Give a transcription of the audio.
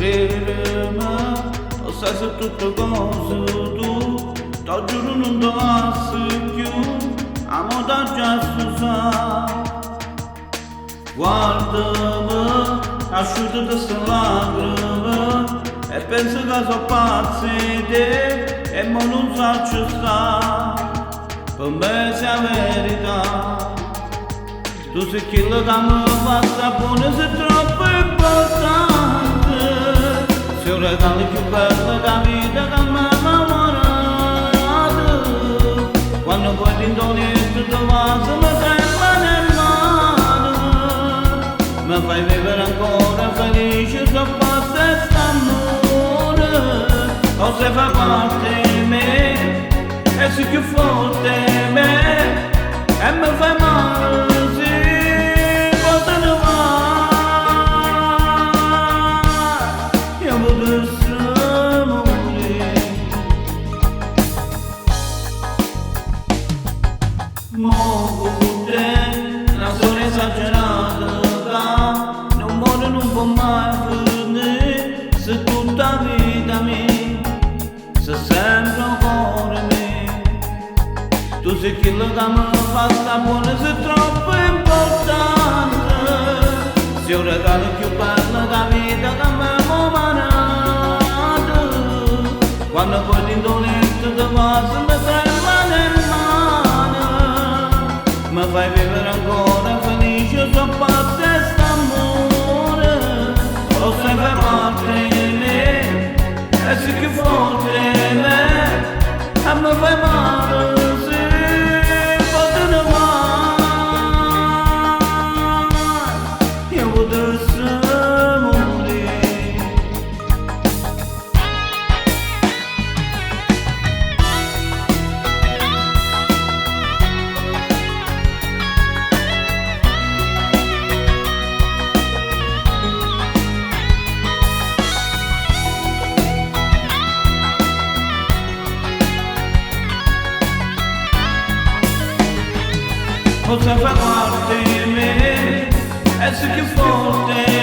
Credere-me, lo sai se tutto cose tu, t'ho giuro non dovessi più, amo da già sa. Guardami, asciutto da sta lacrime, e penso che sono pazzo di te, e mo non so ci sta, per me sia verità. Tu sei quello che mi fa sapere, sei troppo importante, sei un regalo più bello che vita che mi ha innamorato. Quando poi ti indonesi tu vas, mi trema nel mano, mi fai vivere ancora felice, so parte st'amore, o se fa parte di me, e sei più forte di me, e mi fai male. Una storia esagerata, non muore, non può mai finire, se tutta vita mia, se sempre ancora me. Tu sei quello che mi fa sapere, sei troppo importante, sei un regalo più bello che vita che mi ha innamorato. Quando poi ti indonesi ti vas, mi trema nel mano, mi fai vivere ancora felice, so parte st'amore, lo sai fai parte di me, e sei più forte di me, e mi fai male, sì, potete mai, io potessi morire. Cosa fa parte di me, e sei più forte